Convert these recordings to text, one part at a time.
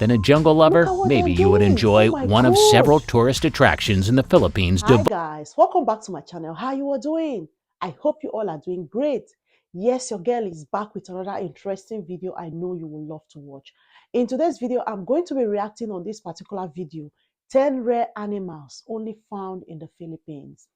Then a jungle lover, maybe you would enjoy one of several tourist attractions in the Philippines. Hi guys, welcome back to my channel. How you are doing? I hope you all are doing great. Yes, your girl is back with another interesting video I know you will love to watch. In today's video, I'm going to be reacting on this particular video, 10 rare animals only found in the Philippines.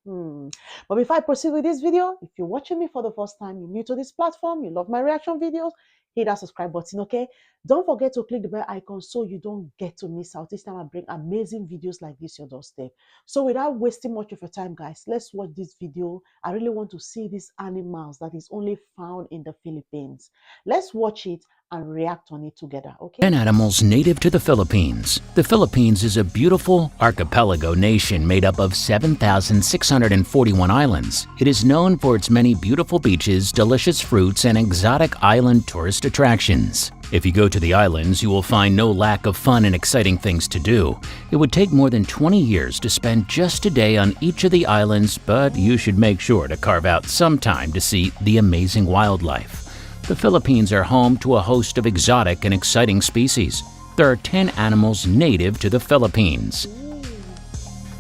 But before I proceed with this video, if you're watching me for the first time, you're new to this platform, you love my reaction videos, hit that subscribe button, okay? Don't forget to click the bell icon so you don't get to miss out. This time I bring amazing videos like this your doorstep. So without wasting much of your time, guys, let's watch this video. I really want to see these animals that is only found in the Philippines. Let's watch it and react on it together, okay? 10 animals native to the Philippines. The Philippines is a beautiful archipelago nation made up of 7,641 islands. It is known for its many beautiful beaches, delicious fruits, and exotic island tourist attractions. If you go to the islands, you will find no lack of fun and exciting things to do. It would take more than 20 years to spend just a day on each of the islands, but you should make sure to carve out some time to see the amazing wildlife. The Philippines are home to a host of exotic and exciting species. There are 10 animals native to the Philippines.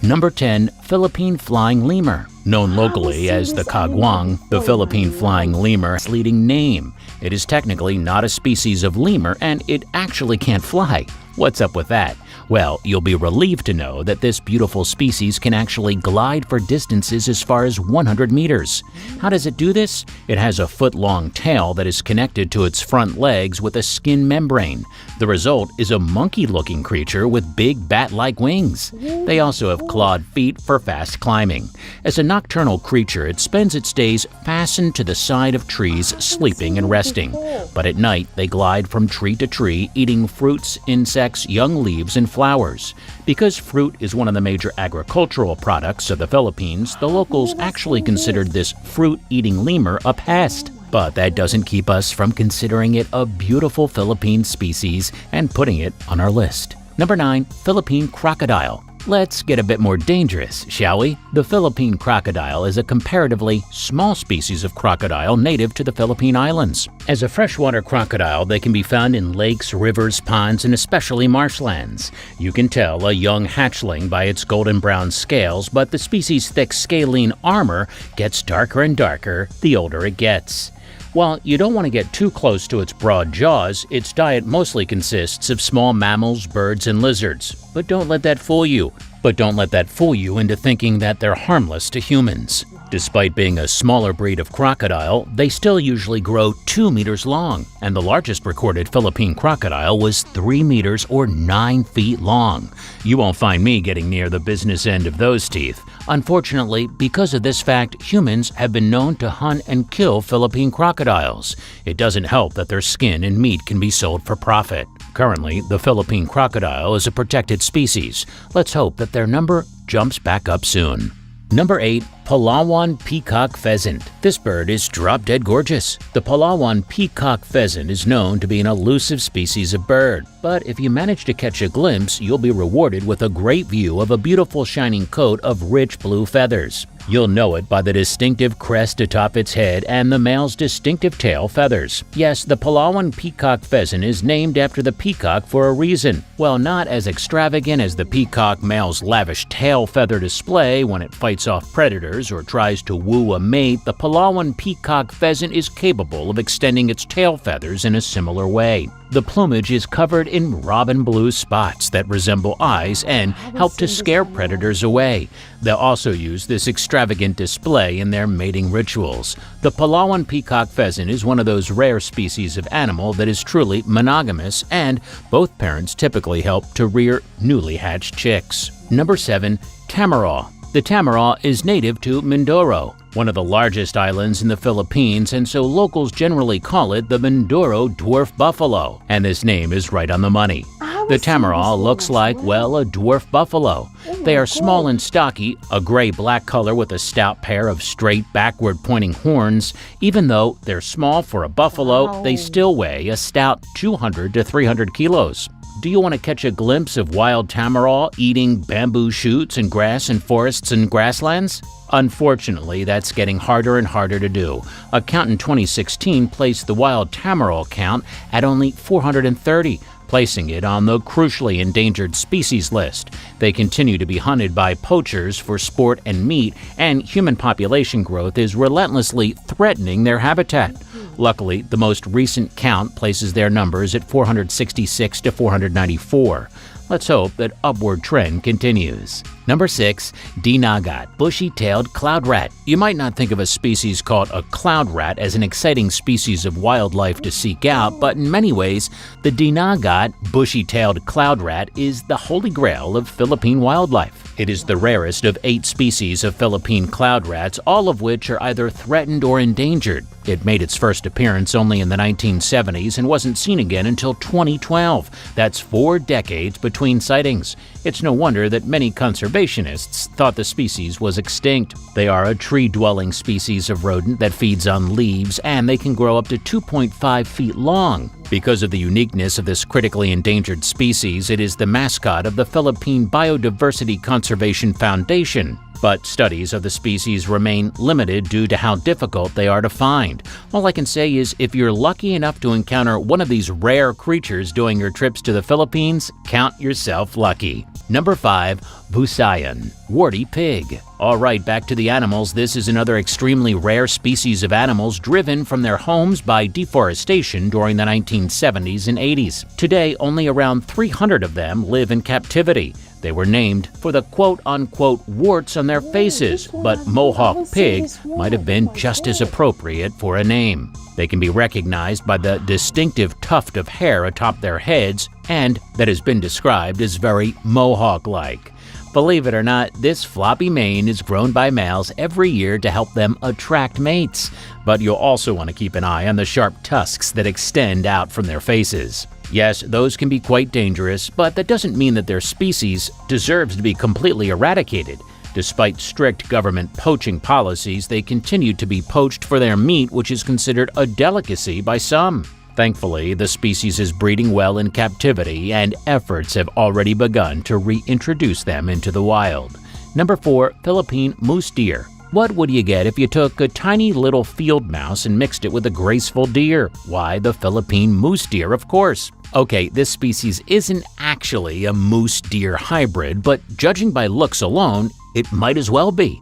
Number 10. Philippine Flying Lemur. Known locally as the Kagwang, the Philippine Flying Lemur is its leading name. It is technically not a species of lemur and it actually can't fly. What's up with that? Well, you'll be relieved to know that this beautiful species can actually glide for distances as far as 100 meters. How does it do this? It has a foot-long tail that is connected to its front legs with a skin membrane. The result is a monkey-looking creature with big bat-like wings. They also have clawed feet for fast climbing. As a nocturnal creature, it spends its days fastened to the side of trees, sleeping and resting. But at night, they glide from tree to tree, eating fruits, insects, young leaves, and flowers. Because fruit is one of the major agricultural products of the Philippines, the locals actually considered this fruit-eating lemur a pest. But that doesn't keep us from considering it a beautiful Philippine species and putting it on our list. Number 9. Philippine Crocodile. Let's get a bit more dangerous, shall we? The Philippine crocodile is a comparatively small species of crocodile native to the Philippine Islands. As a freshwater crocodile, they can be found in lakes, rivers, ponds, and especially marshlands. You can tell a young hatchling by its golden brown scales, but the species' thick scalene armor gets darker and darker the older it gets. While you don't want to get too close to its broad jaws, its diet mostly consists of small mammals, birds, and lizards. But don't let that fool you. Into thinking that they're harmless to humans. Despite being a smaller breed of crocodile, they still usually grow 2 meters long, and the largest recorded Philippine crocodile was 3 meters or 9 feet long. You won't find me getting near the business end of those teeth. Unfortunately, because of this fact, humans have been known to hunt and kill Philippine crocodiles. It doesn't help that their skin and meat can be sold for profit. Currently, the Philippine crocodile is a protected species. Let's hope that their number jumps back up soon. Number 8. Palawan Peacock Pheasant. This bird is drop-dead gorgeous. The Palawan Peacock Pheasant is known to be an elusive species of bird, but if you manage to catch a glimpse, you'll be rewarded with a great view of a beautiful shining coat of rich blue feathers. You'll know it by the distinctive crest atop its head and the male's distinctive tail feathers. Yes, the Palawan Peacock Pheasant is named after the peacock for a reason. While not as extravagant as the peacock male's lavish tail feather display when it fights off predators or tries to woo a mate, the Palawan Peacock Pheasant is capable of extending its tail feathers in a similar way. The plumage is covered in robin blue spots that resemble eyes and help to scare predators away. They'll also use this extravagant display in their mating rituals. The Palawan Peacock Pheasant is one of those rare species of animal that is truly monogamous, and both parents typically help to rear newly hatched chicks. Number 7. Tamaro. The Tamaro is native to Mindoro, one of the largest islands in the Philippines, and so locals generally call it the Mindoro dwarf buffalo, and this name is right on the money. The Tamaro looks like, well, a dwarf buffalo. They are small and stocky, a gray-black color with a stout pair of straight backward-pointing horns. Even though they're small for a buffalo, they still weigh a stout 200 to 300 kilos. Do you want to catch a glimpse of wild Tamaro eating bamboo shoots and grass in forests and grasslands? Unfortunately, that's getting harder and harder to do. A count in 2016 placed the wild Tamaro count at only 430, placing it on the crucially endangered species list. They continue to be hunted by poachers for sport and meat, and human population growth is relentlessly threatening their habitat. Luckily, the most recent count places their numbers at 466 to 494. Let's hope that upward trend continues. Number 6. Dagottailed Bushy-tailed Cloud Rat. You might not think of a species called a cloud rat as an exciting species of wildlife to seek out, but in many ways, the Dagottailed Bushy-tailed Cloud Rat is the holy grail of Philippine wildlife. It is the rarest of 8 species of Philippine cloud rats, all of which are either threatened or endangered. It made its first appearance only in the 1970s and wasn't seen again until 2012. That's 4 decades between sightings. It's no wonder that many conservationists thought the species was extinct. They are a tree-dwelling species of rodent that feeds on leaves, and they can grow up to 2.5 feet long. Because of the uniqueness of this critically endangered species, it is the mascot of the Philippine Biodiversity Conservation Foundation. But studies of the species remain limited due to how difficult they are to find. All I can say is if you're lucky enough to encounter one of these rare creatures during your trips to the Philippines, count yourself lucky. Number 5. Busan Warty Pig. Alright, back to the animals. This is another extremely rare species of animals driven from their homes by deforestation during the 1970s and 80s. Today, only around 300 of them live in captivity. They were named for the quote-unquote warts on their faces, but Mohawk pig might have been just as appropriate for a name. They can be recognized by the distinctive tuft of hair atop their heads, and that has been described as very Mohawk-like. Believe it or not, this floppy mane is grown by males every year to help them attract mates. But you'll also want to keep an eye on the sharp tusks that extend out from their faces. Yes, those can be quite dangerous, but that doesn't mean that their species deserves to be completely eradicated. Despite strict government poaching policies, they continue to be poached for their meat, which is considered a delicacy by some. Thankfully, the species is breeding well in captivity, and efforts have already begun to reintroduce them into the wild. Number 4. Philippine Moose Deer. What would you get if you took a tiny little field mouse and mixed it with a graceful deer? Why, the Philippine moose deer, of course. Okay, this species isn't actually a moose-deer hybrid, but judging by looks alone, it might as well be.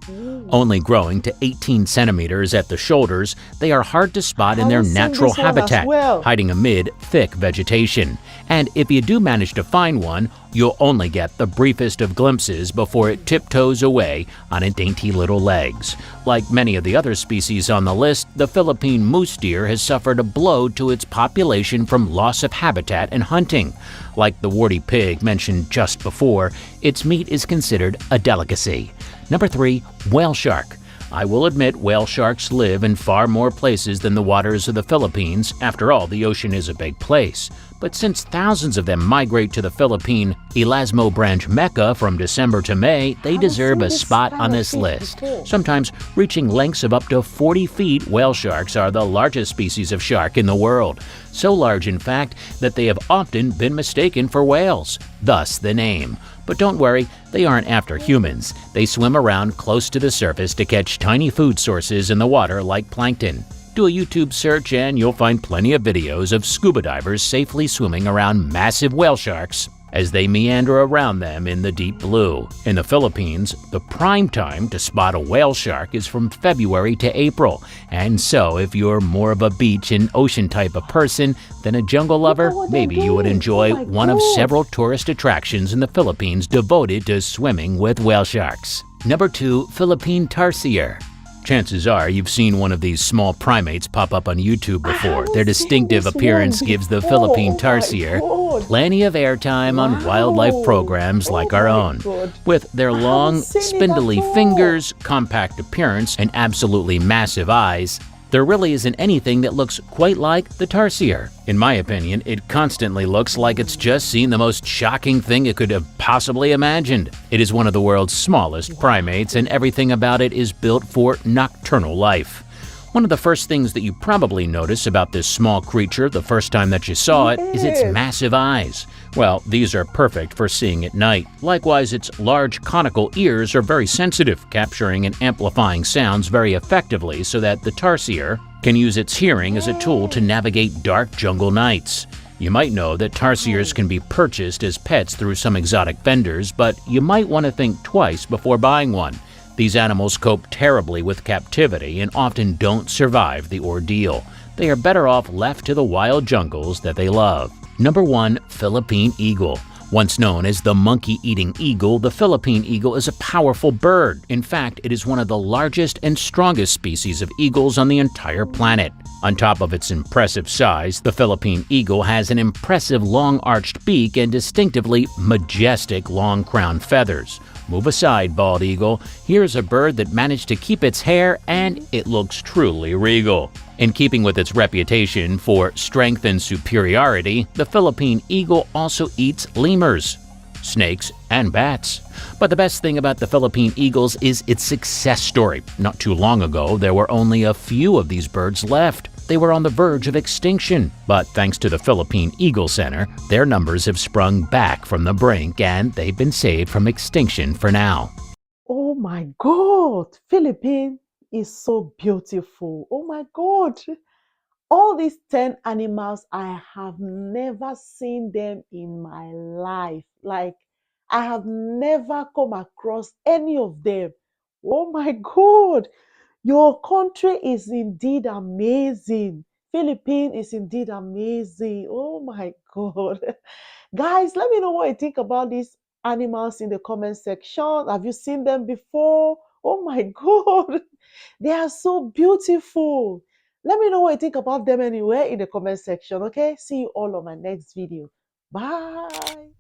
Only growing to 18 centimeters at the shoulders, they are hard to spot in their natural habitat, hiding amid thick vegetation. And if you do manage to find one, you'll only get the briefest of glimpses before it tiptoes away on its dainty little legs. Like many of the other species on the list, the Philippine moose deer has suffered a blow to its population from loss of habitat and hunting. Like the warty pig mentioned just before, its meat is considered a delicacy. Number 3. Whale shark. I will admit whale sharks live in far more places than the waters of the Philippines. After all, the ocean is a big place. But since thousands of them migrate to the Philippine Elasmo Branch Mecca from December to May, they deserve a spot on this list. Sometimes reaching lengths of up to 40 feet, whale sharks are the largest species of shark in the world. So large, in fact, that they have often been mistaken for whales, thus the name. But don't worry, they aren't after humans. They swim around close to the surface to catch tiny food sources in the water like plankton. Do a YouTube search and you'll find plenty of videos of scuba divers safely swimming around massive whale sharks as they meander around them in the deep blue. In the Philippines, the prime time to spot a whale shark is from February to April. And so if you're more of a beach and ocean type of person than a jungle lover, maybe you would enjoy one of several tourist attractions in the Philippines devoted to swimming with whale sharks. Number 2. Philippine Tarer. Chances are you've seen one of these small primates pop up on YouTube before. Their distinctive appearance gives the Philippine Tarer plenty of airtime on wildlife programs like our own. With their long, spindly fingers, compact appearance, and absolutely massive eyes, there really isn't anything that looks quite like the tarsier. In my opinion, it constantly looks like it's just seen the most shocking thing it could have possibly imagined. It is one of the world's smallest primates, and everything about it is built for nocturnal life. One of the first things that you probably notice about this small creature the first time that you saw it is its massive eyes. Well, these are perfect for seeing at night. Likewise, its large conical ears are very sensitive, capturing and amplifying sounds very effectively so that the tarsier can use its hearing as a tool to navigate dark jungle nights. You might know that tarsiers can be purchased as pets through some exotic vendors, but you might want to think twice before buying one. These animals cope terribly with captivity and often don't survive the ordeal. They are better off left to the wild jungles that they love. Number 1. Philippine Eagle. Once known as the monkey-eating eagle, the Philippine eagle is a powerful bird. In fact, it is one of the largest and strongest species of eagles on the entire planet. On top of its impressive size, the Philippine eagle has an impressive long-arched beak and distinctively majestic long-crowned feathers. Move aside, bald eagle. Here's a bird that managed to keep its hair, and it looks truly regal. In keeping with its reputation for strength and superiority, the Philippine eagle also eats lemurs, snakes, and bats. But the best thing about the Philippine eagles is its success story. Not too long ago, there were only a few of these birds left. They were on the verge of extinction, but thanks to the Philippine Eagle Center, their numbers have sprung back from the brink and they've been saved from extinction for now. Oh my God, Philippines is so beautiful. Oh my God. All these 10 animals, I have never seen them in my life. Like, I have never come across any of them. Oh my God. Your country is indeed amazing. Philippines is indeed amazing. Oh my God. Guys, let me know what you think about these animals in the comment section. Have you seen them before? Oh my God. They are so beautiful. Let me know what you think about them anywhere in the comment section. Okay. See you all on my next video. Bye.